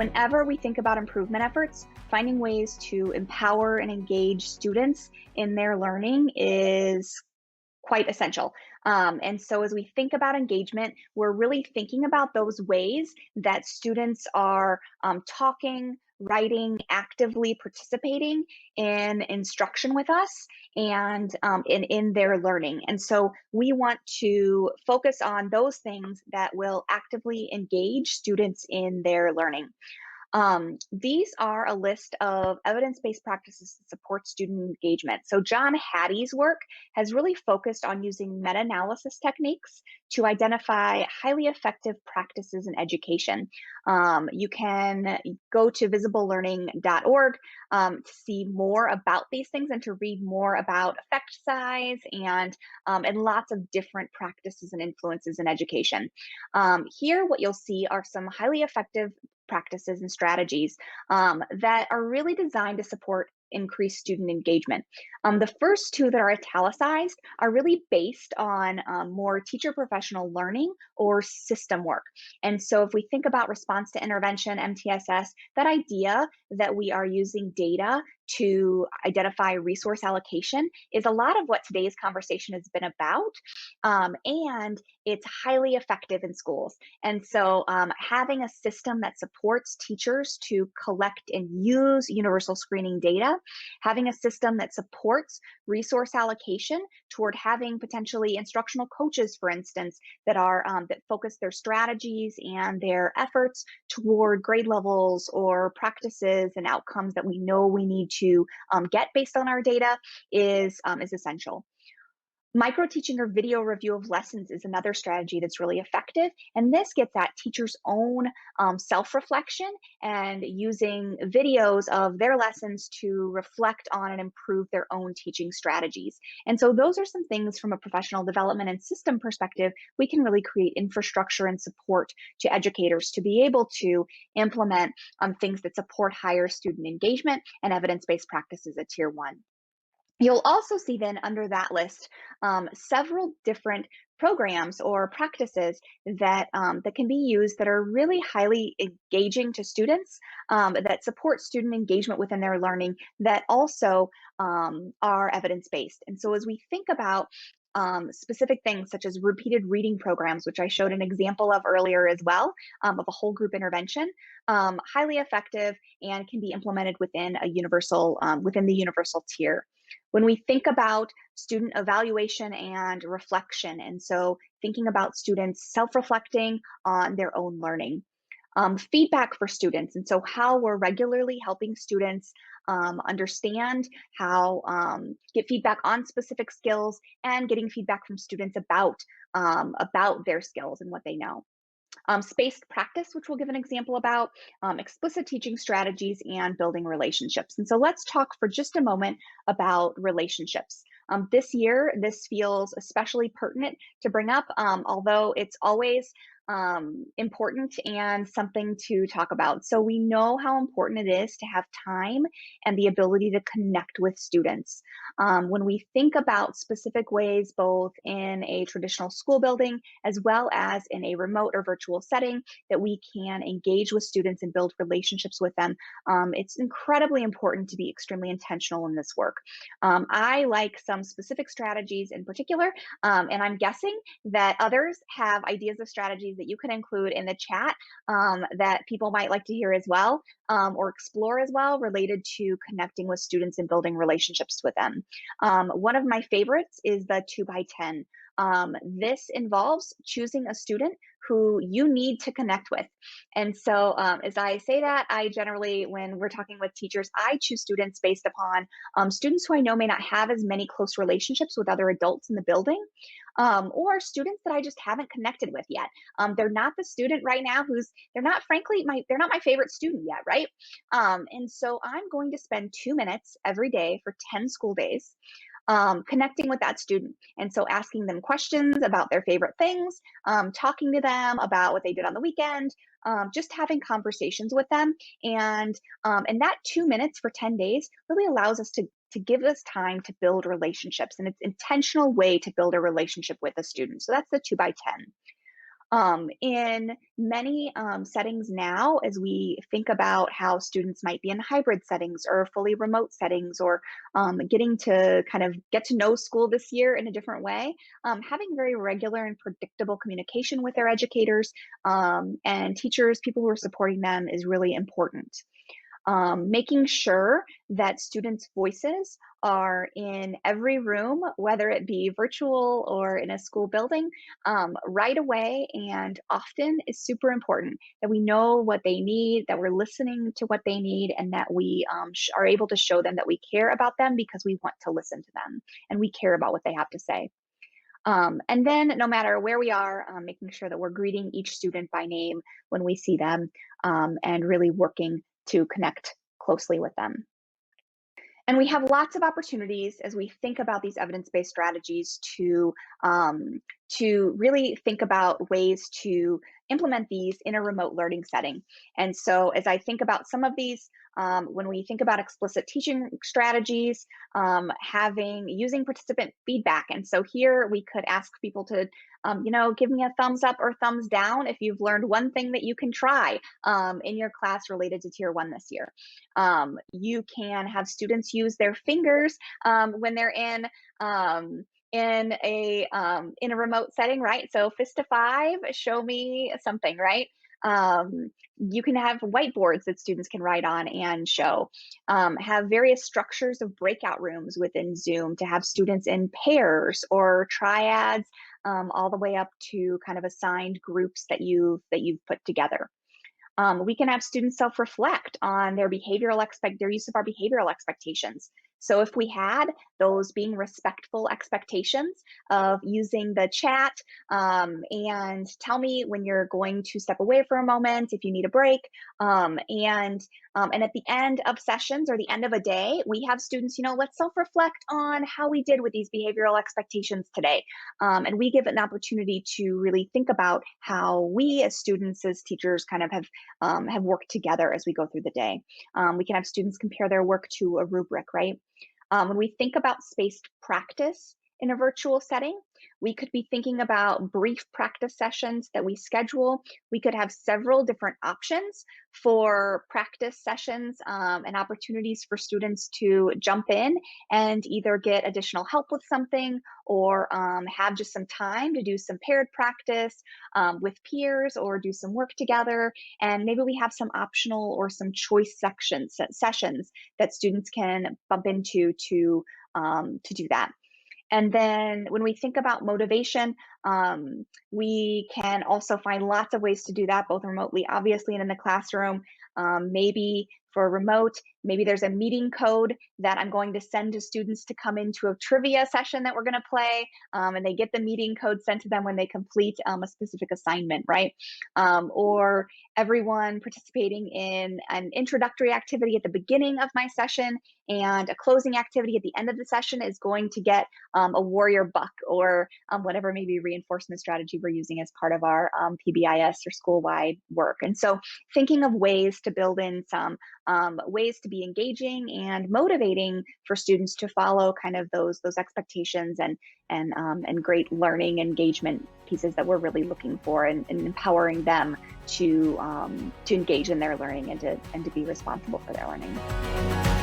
Whenever we think about improvement efforts, finding ways to empower and engage students in their learning is quite essential. And so as we think about engagement, we're really thinking about those ways that students are talking, writing, actively participating in instruction with us and in their learning. And so we want to focus on those things that will actively engage students in their learning. These are a list of evidence-based practices that support student engagement. So John Hattie's work has really focused on using meta-analysis techniques to identify highly effective practices in education. You can go to visiblelearning.org to see more about these things and to read more about effect size and lots of different practices and influences in education. Here, what you'll see are some highly effective practices and strategies that are really designed to support increased student engagement. The first two that are italicized are really based on more teacher professional learning or system work. And so if we think about response to intervention, MTSS, that idea that we are using data to identify resource allocation is a lot of what today's conversation has been about. And it's highly effective in schools. And so having a system that supports teachers to collect and use universal screening data, having a system that supports resource allocation toward having potentially instructional coaches, for instance, that are that focus their strategies and their efforts toward grade levels or practices and outcomes that we know we need to get based on our data is essential. Micro-teaching or video review of lessons is another strategy that's really effective. And this gets at teachers' own self-reflection and using videos of their lessons to reflect on and improve their own teaching strategies. And so those are some things from a professional development and system perspective, we can really create infrastructure and support to educators to be able to implement things that support higher student engagement and evidence-based practices at Tier 1. You'll also see then under that list several different programs or practices that can be used that are really highly engaging to students, that support student engagement within their learning, that also are evidence-based. And so as we think about specific things such as repeated reading programs, which I showed an example of earlier as well, of a whole group intervention, highly effective and can be implemented within a universal, within the universal tier. When we think about student evaluation and reflection, and so thinking about students self-reflecting on their own learning. Feedback for students, and so how we're regularly helping students understand how, get feedback on specific skills and getting feedback from students about their skills and what they know. Spaced practice, which we'll give an example about, explicit teaching strategies, and building relationships. And so let's talk for just a moment about relationships. This year, this feels especially pertinent to bring up, although it's always important and something to talk about. So we know how important it is to have time and the ability to connect with students. When we think about specific ways, both in a traditional school building as well as in a remote or virtual setting, that we can engage with students and build relationships with them, it's incredibly important to be extremely intentional in this work. I like some specific strategies in particular, and I'm guessing that others have ideas of strategies that you can include in the chat that people might like to hear as well, or explore as well, related to connecting with students and building relationships with them. One of my favorites is the 2x10. This involves choosing a student who you need to connect with. And so as I say that, I generally, when we're talking with teachers, I choose students based upon students who I know may not have as many close relationships with other adults in the building, or students that I just haven't connected with yet. They're not the student right now they're not my favorite student yet, right? And so I'm going to spend 2 minutes every day for 10 school days connecting with that student. And so asking them questions about their favorite things, talking to them about what they did on the weekend, just having conversations with them. And that 2 minutes for 10 days really allows us to give us time to build relationships. And it's an intentional way to build a relationship with a student. So that's the 2x10. In many settings now, as we think about how students might be in hybrid settings or fully remote settings, or getting to kind of get to know school this year in a different way, having very regular and predictable communication with their educators and teachers, people who are supporting them, is really important. Making sure that students' voices are in every room, whether it be virtual or in a school building, right away and often, is super important. That we know what they need, that we're listening to what they need, and that we are able to show them that we care about them because we want to listen to them and we care about what they have to say. And then, no matter where we are, making sure that we're greeting each student by name when we see them, and really working to connect closely with them. And we have lots of opportunities as we think about these evidence-based strategies to really think about ways to implement these in a remote learning setting. And so as I think about some of these, when we think about explicit teaching strategies, using participant feedback. And so here we could ask people to, give me a thumbs up or thumbs down if you've learned one thing that you can try in your class related to Tier 1 this year. You can have students use their fingers when they're in a remote setting, right? So fist to 5, show me something, right? You can have whiteboards that students can write on and show. Have various structures of breakout rooms within Zoom to have students in pairs or triads, all the way up to kind of assigned groups that you've put together. We can have students self-reflect on their use of our behavioral expectations. So if we had those being respectful expectations of using the chat, and tell me when you're going to step away for a moment, if you need a break, and at the end of sessions or the end of a day, we have students, let's self-reflect on how we did with these behavioral expectations today. And we give an opportunity to really think about how we as students, as teachers, kind of have worked together as we go through the day. We can have students compare their work to a rubric, right? When we think about spaced practice in a virtual setting, we could be thinking about brief practice sessions that we schedule. We could have several different options for practice sessions, and opportunities for students to jump in and either get additional help with something, or have just some time to do some paired practice with peers, or do some work together. And maybe we have some optional or some choice sessions that students can bump into to do that. And then when we think about motivation, we can also find lots of ways to do that, both remotely, obviously, and in the classroom. Maybe for remote, maybe there's a meeting code that I'm going to send to students to come into a trivia session that we're going to play, and they get the meeting code sent to them when they complete a specific assignment, right? Or everyone participating in an introductory activity at the beginning of my session, and a closing activity at the end of the session is going to get a warrior buck, or whatever maybe reinforcement strategy we're using as part of our PBIS or school-wide work. And so thinking of ways to build in some ways to be engaging and motivating for students to follow kind of those expectations and great learning engagement pieces that we're really looking for, and empowering them to engage in their learning and to be responsible for their learning.